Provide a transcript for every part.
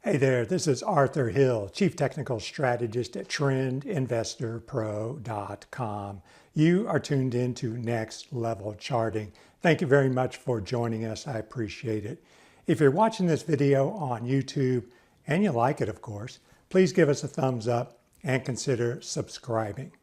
Hey there, this is Arthur Hill, Chief Technical Strategist at TrendInvestorPro.com. You are tuned into Next Level Charting. Thank you very much for joining us. I appreciate it. If you're watching this video on YouTube, and you like it, of course, please give us a thumbs up and consider subscribing.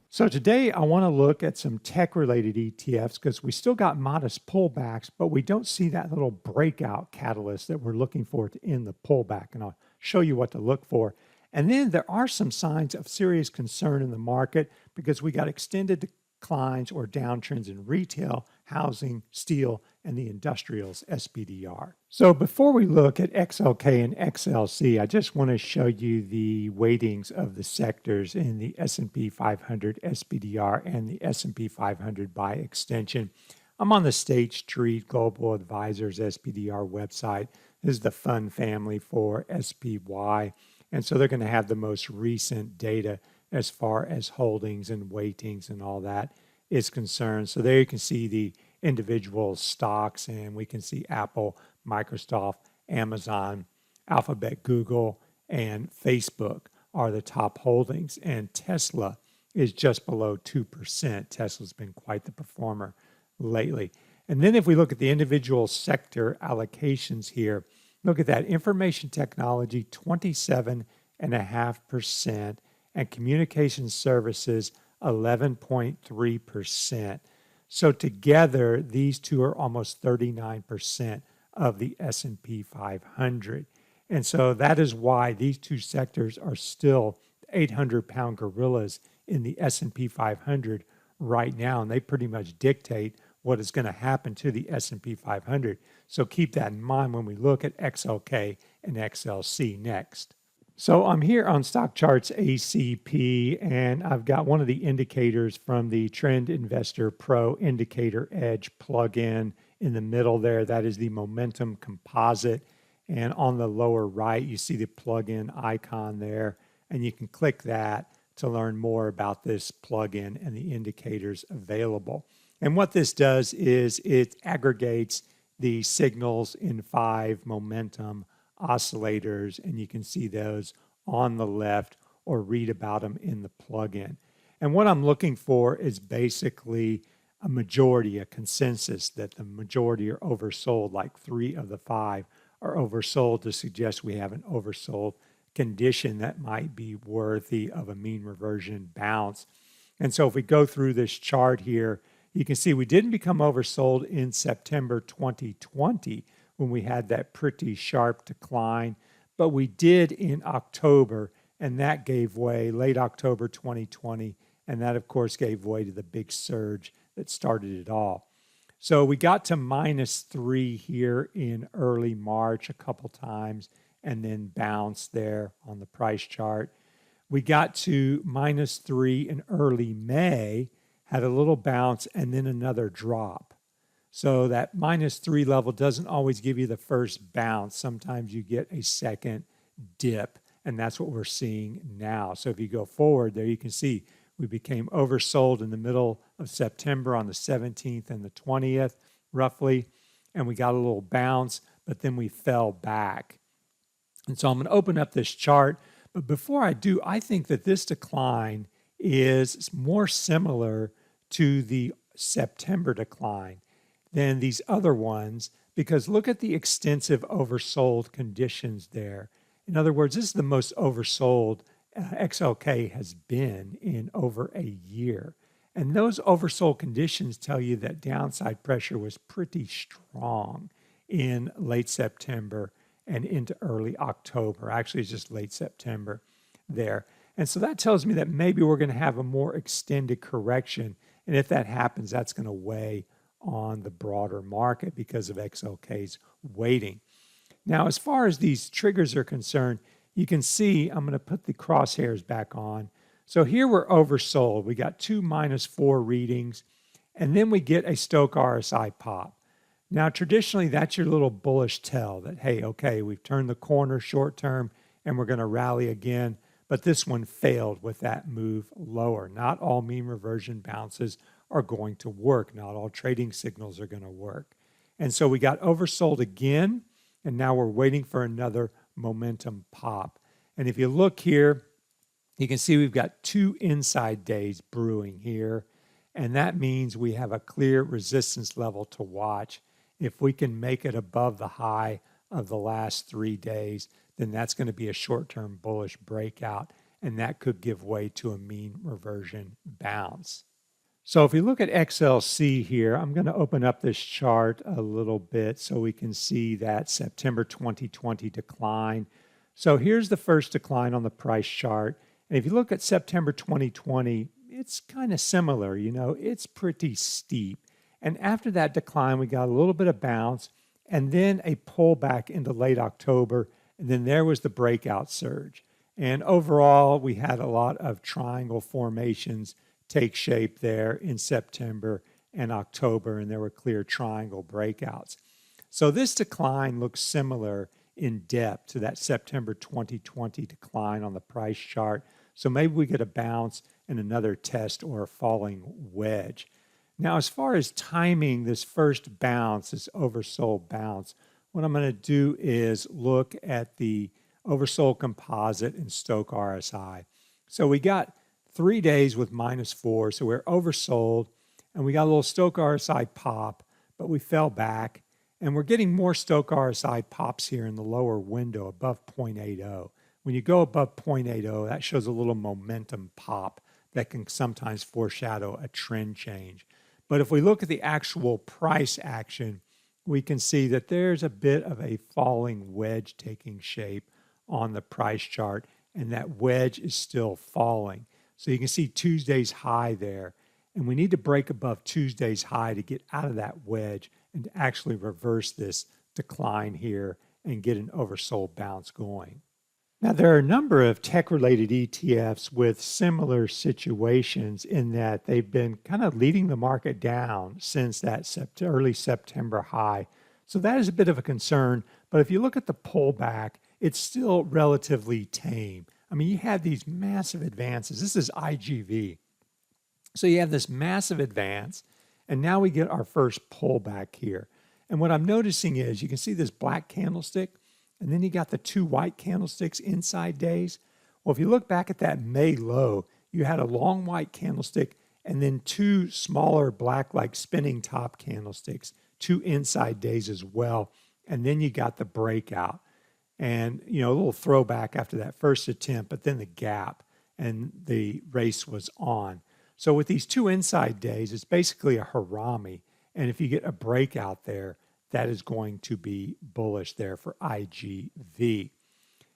So today I want to look at some tech-related ETFs because we still got modest pullbacks, but we don't see that little breakout catalyst that we're looking for to end the pullback. And I'll show you what to look for. And then there are some signs of serious concern in the market because we got extended declines or downtrends in retail, housing, steel, and the industrials SPDR. So before we look at XLK and XLC, I just want to show you the weightings of the sectors in the S&P 500 SPDR and the S&P 500 by extension. I'm on the State Street Global Advisors SPDR website. This is the fund family for SPY. And so they're going to have the most recent data as far as holdings and weightings and all that is concerned. So there you can see the individual stocks, and we can see Apple, Microsoft, Amazon, Alphabet, Google, and Facebook are the top holdings. And Tesla is just below 2%. Tesla's been quite the performer lately. And then if we look at the individual sector allocations here, look at that. Information technology, 27.5%, and communication services, 11.3%. So together, these two are almost 39% of the S&P 500. And so that is why these two sectors are still 800-pound gorillas in the S&P 500 right now, and they pretty much dictate what is going to happen to the S&P 500. So keep that in mind when we look at XLK and XLC next. So I'm here on StockCharts ACP, and I've got one of the indicators from the Trend Investor Pro Indicator Edge plugin in the middle there. That is the Momentum Composite. And on the lower right, you see the plugin icon there, and you can click that to learn more about this plugin and the indicators available. And what this does is it aggregates the signals in 5 momentum oscillators, and you can see those on the left or read about them in the plugin. And what I'm looking for is basically a majority, a consensus that the majority are oversold, like 3 of the 5 are oversold to suggest we have an oversold condition that might be worthy of a mean reversion bounce. And so if we go through this chart here, you can see we didn't become oversold in September 2020 when we had that pretty sharp decline, but we did in October, and that gave way late October 2020, and that of course gave way to the big surge that started it all. So we got to -3 here in early March a couple times and then bounced there on the price chart. We got to -3 in early May, had a little bounce and then another drop. So that -3 level doesn't always give you the first bounce. Sometimes you get a second dip, and that's what we're seeing now. So if you go forward there, you can see we became oversold in the middle of September on the 17th and the 20th, roughly, and we got a little bounce, but then we fell back. And so I'm going to open up this chart, but before I do, I think that this decline is more similar to the September decline than these other ones, because look at the extensive oversold conditions there. In other words, this is the most oversold XLK has been in over a year. And those oversold conditions tell you that downside pressure was pretty strong in late September and into early October. Actually, it's just late September there. And so that tells me that maybe we're going to have a more extended correction. And if that happens, that's going to weigh on the broader market because of XLK's weighting. Now, as far as these triggers are concerned, you can see, I'm going to put the crosshairs back on. So here we're oversold. We got 2 -4 readings, and then we get a Stochh RSI pop. Now, traditionally, that's your little bullish tell that, hey, okay, we've turned the corner short term, and we're going to rally again. But this one failed with that move lower. Not all mean reversion bounces are going to work. Not all trading signals are going to work. And so we got oversold again, and now we're waiting for another momentum pop. And if you look here, you can see we've got 2 inside days brewing here, and that means we have a clear resistance level to watch. If we can make it above the high of the last 3 days, then that's going to be a short-term bullish breakout, and that could give way to a mean reversion bounce. So if we look at XLC here, I'm going to open up this chart a little bit so we can see that September 2020 decline. So here's the first decline on the price chart. And if you look at September 2020, it's kind of similar, it's pretty steep. And after that decline, we got a little bit of bounce and then a pullback into late October. And then there was the breakout surge. And overall, we had a lot of triangle formations take shape there in September and October, and there were clear triangle breakouts. So this decline looks similar in depth to that September 2020 decline on the price chart. So maybe we get a bounce and another test or a falling wedge. Now, as far as timing this first bounce, this oversold bounce, what I'm going to do is look at the oversold composite and Stochh RSI. So we got 3 days with -4, so we're oversold, and we got a little Stochh RSI pop, but we fell back, and we're getting more Stochh RSI pops here in the lower window above 0.80. When you go above 0.80, that shows a little momentum pop that can sometimes foreshadow a trend change. But if we look at the actual price action, we can see that there's a bit of a falling wedge taking shape on the price chart, and that wedge is still falling. So you can see Tuesday's high there, and we need to break above Tuesday's high to get out of that wedge and to actually reverse this decline here and get an oversold bounce going. Now, there are a number of tech-related ETFs with similar situations in that they've been kind of leading the market down since that early September high. So that is a bit of a concern, but if you look at the pullback, it's still relatively tame. I mean, you had these massive advances. This is IGV. So you have this massive advance, and now we get our first pullback here. And what I'm noticing is you can see this black candlestick, and then you got the 2 white candlesticks inside days. Well, if you look back at that May low, you had a long white candlestick and then 2 smaller black, like spinning top candlesticks, 2 inside days as well. And then you got the breakout. And, a little throwback after that first attempt, but then the gap, and the race was on. So with these 2 inside days, it's basically a harami. And if you get a breakout there, that is going to be bullish there for IGV.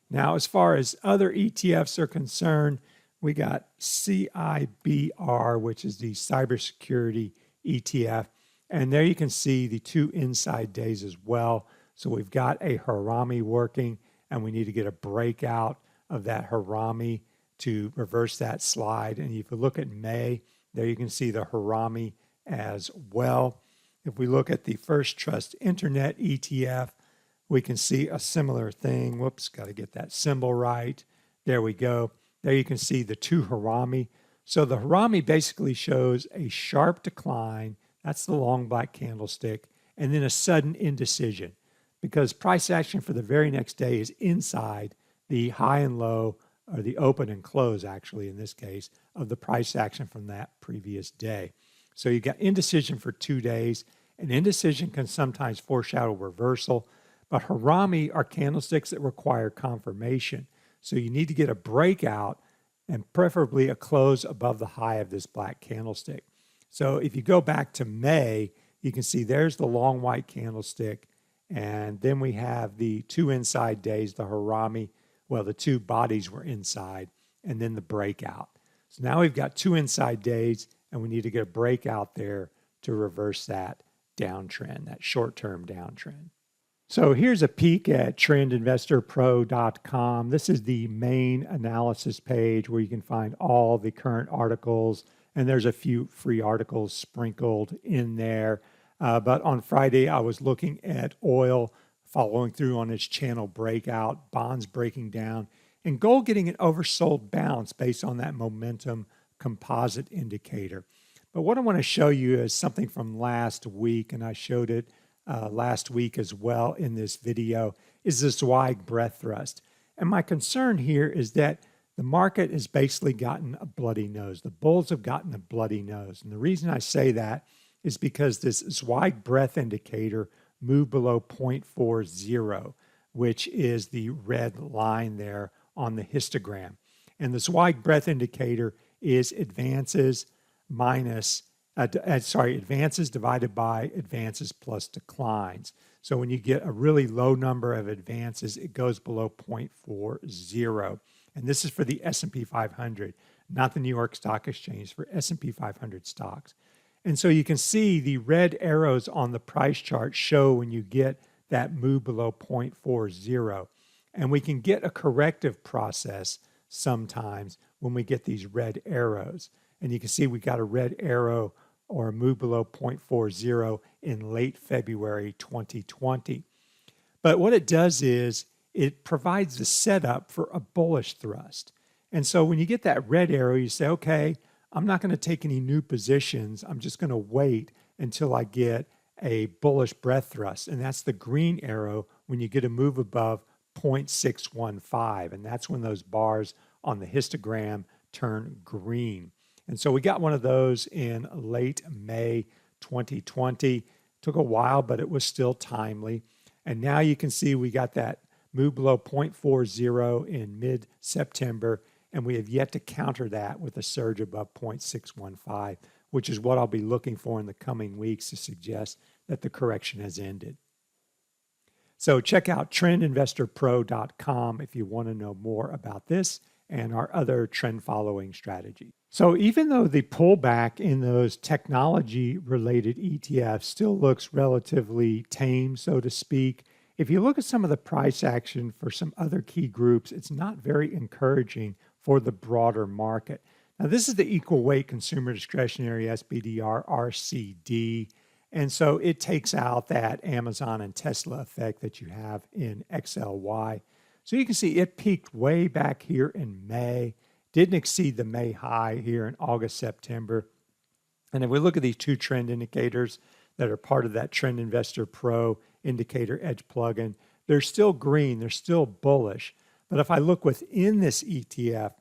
Now, as far as other ETFs are concerned, we got CIBR, which is the Cybersecurity ETF. And there you can see the 2 inside days as well. So we've got a harami working, and we need to get a breakout of that harami to reverse that slide. And if you look at May, there you can see the harami as well. If we look at the First Trust Internet ETF, we can see a similar thing. Whoops, got to get that symbol right. There we go. There you can see the 2 harami. So the harami basically shows a sharp decline. That's the long black candlestick. And then a sudden indecision, because price action for the very next day is inside the high and low, or the open and close, actually, in this case, of the price action from that previous day. So you got indecision for 2 days, and indecision can sometimes foreshadow reversal, but harami are candlesticks that require confirmation. So you need to get a breakout and preferably a close above the high of this black candlestick. So if you go back to May, you can see there's the long white candlestick, and then we have the 2 inside days, the harami. Well, the 2 bodies were inside, and then the breakout. So now we've got 2 inside days, and we need to get a breakout there to reverse that downtrend, that short-term downtrend. So here's a peek at trendinvestorpro.com. This is the main analysis page where you can find all the current articles, and there's a few free articles sprinkled in there. But on Friday, I was looking at oil following through on its channel breakout, bonds breaking down, and gold getting an oversold bounce based on that momentum composite indicator. But what I want to show you is something from last week, and I showed it last week as well in this video, is the Zweig breadth thrust. And my concern here is that the market has basically gotten a bloody nose. The bulls have gotten a bloody nose. And the reason I say that is because this Zweig breadth indicator moved below 0.40, which is the red line there on the histogram. And the Zweig breadth indicator is advances divided by advances plus declines. So when you get a really low number of advances, it goes below 0.40. And this is for the S&P 500, not the New York Stock Exchange, for S&P 500 stocks. And so you can see the red arrows on the price chart show when you get that move below 0.40. And we can get a corrective process sometimes when we get these red arrows. And you can see we got a red arrow or a move below 0.40 in late February 2020. But what it does is it provides the setup for a bullish thrust. And so when you get that red arrow, you say, okay, I'm not going to take any new positions. I'm just going to wait until I get a bullish breadth thrust. And that's the green arrow when you get a move above 0.615. And that's when those bars on the histogram turn green. And so we got one of those in late May 2020. Took a while, but it was still timely. And now you can see we got that move below 0.40 in mid-September, and we have yet to counter that with a surge above 0.615, which is what I'll be looking for in the coming weeks to suggest that the correction has ended. So check out trendinvestorpro.com if you want to know more about this and our other trend following strategies. So even though the pullback in those technology-related ETFs still looks relatively tame, so to speak, if you look at some of the price action for some other key groups, it's not very encouraging for the broader market. Now, this is the equal weight consumer discretionary SPDR RCD. And so it takes out that Amazon and Tesla effect that you have in XLY. So you can see it peaked way back here in May, didn't exceed the May high here in August, September. And if we look at these two trend indicators that are part of that Trend Investor Pro indicator edge plugin, they're still green, they're still bullish. But if I look within this ETF,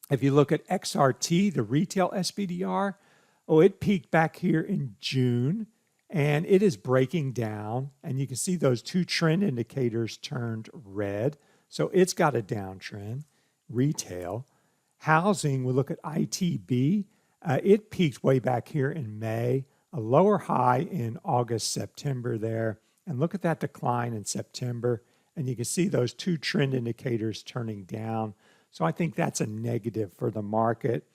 if you look at XRT, the retail SPDR, it peaked back here in June, and it is breaking down. And you can see those two trend indicators turned red. So it's got a downtrend. Retail. Housing, we look at ITB. It peaked way back here in May, a lower high in August, September there. And look at that decline in September. And you can see those two trend indicators turning down. So I think that's a negative for the market.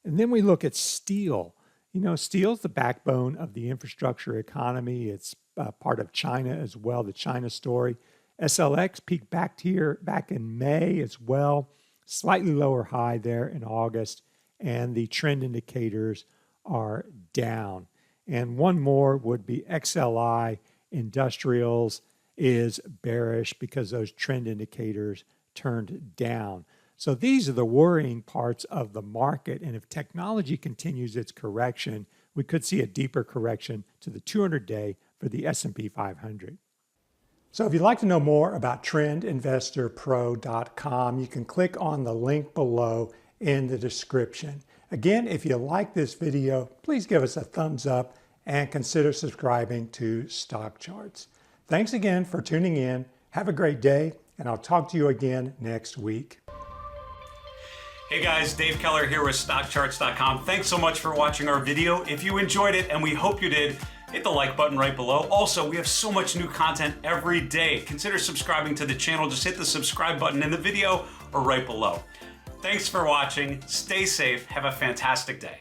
And then we look at steel. You know, steel's the backbone of the infrastructure economy. It's part of China as well, the China story. SLX peaked back here back in May as well. Slightly lower high there in August. And the trend indicators are down. And one more would be XLI Industrials is bearish because those trend indicators turned down. So these are the worrying parts of the market. And if technology continues its correction, we could see a deeper correction to the 200-day for the S&P 500. So if you'd like to know more about trendinvestorpro.com, you can click on the link below in the description. Again, if you like this video, please give us a thumbs up and consider subscribing to StockCharts. Thanks again for tuning in. Have a great day, and I'll talk to you again next week. Hey guys, Dave Keller here with StockCharts.com. Thanks so much for watching our video. If you enjoyed it, and we hope you did, hit the like button right below. Also, we have so much new content every day. Consider subscribing to the channel. Just hit the subscribe button in the video or right below. Thanks for watching. Stay safe. Have a fantastic day.